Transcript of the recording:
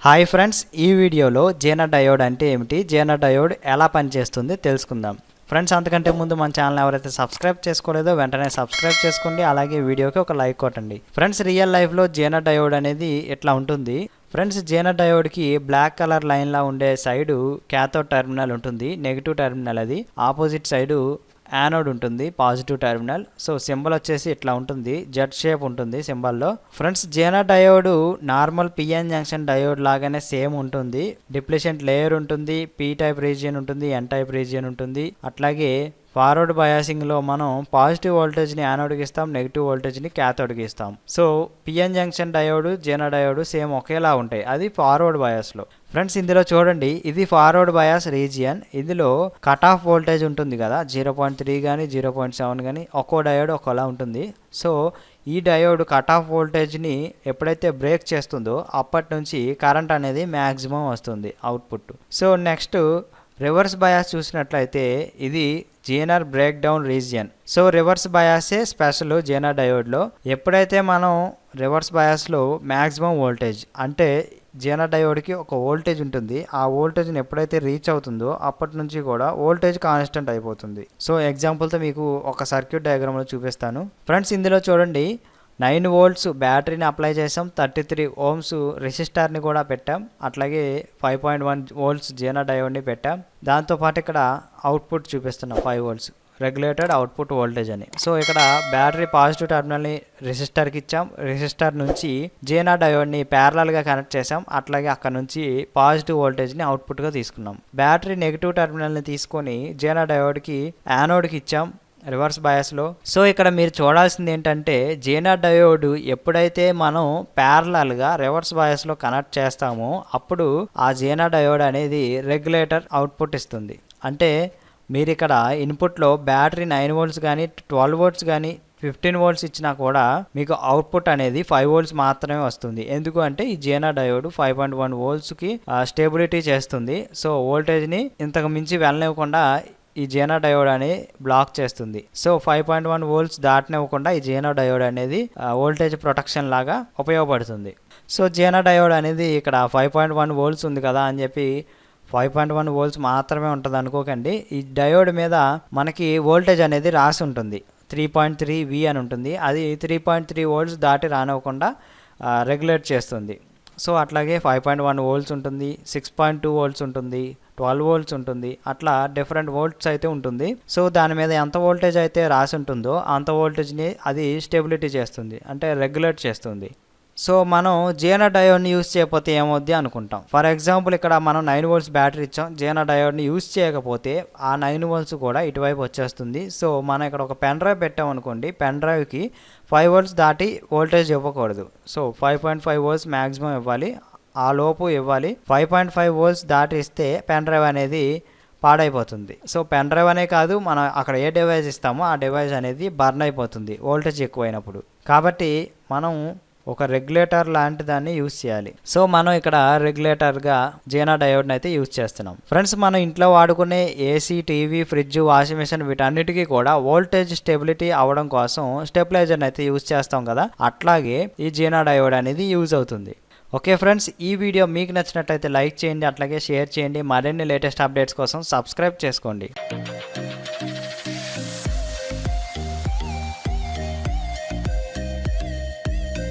Hi friends, ఈ వీడియోలో జేనర్ diode అంటే ఏమిటి, జేనర్ డయోడ్ ఎలా పనిచేస్తుంది తెలుసుకుందాం. ఫ్రెండ్స్, అంతకంటే ముందు మన ఛానల్ ఎవరైతే సబ్స్క్రైబ్ చేసుకోలేదో వెంటనే సబ్స్క్రైబ్ చేసుకోండి. అలాగే వీడియోకి ఒక లైక్ కొట్టండి. ఫ్రెండ్స్, రియల్ లైఫ్లో జేనర్ డయోడ్ అనేది ఎట్లా ఉంటుంది. ఫ్రెండ్స్, జేనర్ డయోడ్కి బ్లాక్ కలర్ లైన్లా ఉండే సైడు క్యాథోడ్ టెర్మినల్ ఉంటుంది, నెగిటివ్ టెర్మినల్. అది ఆపోజిట్ సైడు యానోడ్ ఉంటుంది, పాజిటివ్ టెర్మినల్. సో సింబల్ వచ్చేసి ఇట్లా ఉంటుంది, జెడ్ షేప్ ఉంటుంది సింబల్లో. Friends, zener diode normal PN junction diode లాగానే సేమ్ ఉంటుంది. డిప్లిషన్ లేయర్ ఉంటుంది, పీ టైప్ రీజియన్ ఉంటుంది, ఎన్ టైప్ రీజియన్ ఉంటుంది. అట్లాగే ఫార్వర్డ్ బయాసింగ్లో మనం పాజిటివ్ వోల్టేజ్ని యానోడ్కి ఇస్తాం, నెగిటివ్ వోల్టేజ్ని క్యాథోడ్కి ఇస్తాం. So PN junction diode, zener diode same ఒకేలా ఉంటాయి, అది ఫార్వర్డ్ బయాస్లో. ఫ్రెండ్స్, ఇందులో చూడండి, ఇది ఫార్వర్డ్ బయాస్ రీజియన్. ఇందులో కట్ ఆఫ్ వోల్టేజ్ ఉంటుంది కదా, 0.3 కానీ 0.7 కానీ, ఒక్కో డయోడ్ ఒక్కోలా ఉంటుంది. సో ఈ డయోడ్ కట్ ఆఫ్ వోల్టేజ్ని ఎప్పుడైతే బ్రేక్ చేస్తుందో అప్పటి నుంచి కరెంట్ అనేది మ్యాక్సిమం వస్తుంది output. So next reverse bias చూసినట్లయితే ఇది zener breakdown region. So reverse బయాసే స్పెషల్ జేనర్ డయోడ్లో. ఎప్పుడైతే మనం రివర్స్ బయాస్లో మ్యాక్సిమం వోల్టేజ్ అంటే జేనర్ డయోడ్కి ఒక వోల్టేజ్ ఉంటుంది, ఆ వోల్టేజ్ని ఎప్పుడైతే రీచ్ అవుతుందో అప్పటి నుంచి కూడా వోల్టేజ్ కాన్స్టెంట్ అయిపోతుంది. సో ఎగ్జాంపుల్తో మీకు ఒక సర్క్యూట్ డయాగ్రామ్లో చూపిస్తాను. ఫ్రెండ్స్, ఇందులో చూడండి, 9 వోల్ట్స్ బ్యాటరీని అప్లై చేసాం, 33 ohms రెసిస్టర్ని కూడా పెట్టాం, అట్లాగే 5.1 వోల్ట్స్ జేనర్ డయోడ్ని పెట్టాం. దాంతోపాటు ఇక్కడ అవుట్పుట్ చూపిస్తున్నాం, 5 volts రెగ్యులేటెడ్ అవుట్పుట్ వోల్టేజ్ అని. సో ఇక్కడ బ్యాటరీ పాజిటివ్ టెర్మినల్ని రెసిస్టర్కి ఇచ్చాం, రెసిస్టర్ నుంచి జేనర్ డయోడ్ని ప్యారలల్గా కనెక్ట్ చేసాం, అట్లాగే అక్కడ నుంచి పాజిటివ్ వోల్టేజ్ని అవుట్పుట్గా తీసుకున్నాం. బ్యాటరీ నెగిటివ్ టెర్మినల్ని తీసుకొని జేనర్ డయోడ్కి యానోడ్కి ఇచ్చాం రివర్స్ బయాస్లో. సో ఇక్కడ మీరు చూడాల్సింది ఏంటంటే, జేనర్ డయోడ్ ఎప్పుడైతే మనం ప్యారలల్గా రివర్స్ బయాస్లో కనెక్ట్ చేస్తామో అప్పుడు ఆ జేనర్ డయోడ్ అనేది రెగ్యులేటర్ అవుట్పుట్ ఇస్తుంది. అంటే మీరు ఇక్కడ ఇన్పుట్లో బ్యాటరీ 9 volts కానీ 12 volts కానీ 15 volts ఇచ్చినా కూడా మీకు అవుట్పుట్ అనేది 5 volts మాత్రమే వస్తుంది. ఎందుకు అంటే ఈ జేనర్ డయోడ్ 5.1 voltsకి స్టెబిలిటీ చేస్తుంది. సో వోల్టేజ్ని ఇంతకు మించి వెళ్ళనివ్వకుండా ఈ జేనర్ డయోడ్ అనేది బ్లాక్ చేస్తుంది. సో 5.1 volts దాటనివ్వకుండా ఈ జేనర్ డయోడ్ అనేది వోల్టేజ్ ప్రొటెక్షన్ లాగా ఉపయోగపడుతుంది. సో జేనర్ డయోడ్ అనేది ఇక్కడ 5.1 volts ఉంది కదా అని చెప్పి 5.1 volts మాత్రమే ఉంటుంది అనుకోకండి. ఈ డయోడ్ మీద మనకి వోల్టేజ్ అనేది రాసి ఉంటుంది, 3.3 V అని ఉంటుంది. అది 3.3 volts దాటి రానివ్వకుండా రెగ్యులేట్ చేస్తుంది. సో అట్లాగే 5.1 volts ఉంటుంది, 6.2 volts ఉంటుంది, 12 volts ఉంటుంది, అట్లా డిఫరెంట్ వోల్ట్స్ అయితే ఉంటుంది. సో దాని మీద ఎంత వోల్టేజ్ అయితే రాసి ఉంటుందో అంత వోల్టేజ్ని అది స్టెబిలిటీ చేస్తుంది, అంటే రెగ్యులేట్ చేస్తుంది. సో మనం జేనర్ డయోడ్ని యూజ్ చేయకపోతే ఏమవుద్ది అనుకుంటాం. ఫర్ ఎగ్జాంపుల్ ఇక్కడ మనం 9 volts బ్యాటరీ ఇచ్చాం, జేనర్ డయోడ్ని యూజ్ చేయకపోతే ఆ 9 volts కూడా ఇటువైపు వచ్చేస్తుంది. సో మనం ఇక్కడ ఒక పెన్ డ్రైవ్ పెట్టామనుకోండి, పెన్ డ్రైవ్కి 5 volts దాటి వోల్టేజ్ ఇవ్వకూడదు. సో 5.5 volts మ్యాక్సిమం ఇవ్వాలి, ఆ లోపు ఇవ్వాలి. 5.5 volts దాటి ఇస్తే పెన్ డ్రైవ్ అనేది పాడైపోతుంది. సో పెన్ డ్రైవ్ అనే కాదు, మనం అక్కడ ఏ డివైస్ ఇస్తామో ఆ డివైస్ అనేది బర్న్ అయిపోతుంది వోల్టేజ్ ఎక్కువైనప్పుడు. కాబట్టి మనం ఒక రెగ్యులేటర్ లాంటి దాన్ని యూజ్ చేయాలి. సో మనం ఇక్కడ రెగ్యులేటర్గా జేనర్ డయోడ్ని అయితే యూజ్ చేస్తున్నాం. ఫ్రెండ్స్, మనం ఇంట్లో వాడుకునే AC, TV, fridge, washing machine వీటన్నిటికీ కూడా వోల్టేజ్ స్టెబిలిటీ అవ్వడం కోసం స్టెబిలైజర్ని అయితే యూజ్ చేస్తాం కదా, అట్లాగే ఈ జేనర్ డయోడ్ అనేది యూజ్ అవుతుంది. ఓకే ఫ్రెండ్స్, ఈ వీడియో మీకు నచ్చినట్లయితే లైక్ చేయండి, అట్లాగే షేర్ చేయండి. మరిన్ని లేటెస్ట్ అప్డేట్స్ కోసం సబ్స్క్రైబ్ చేసుకోండి.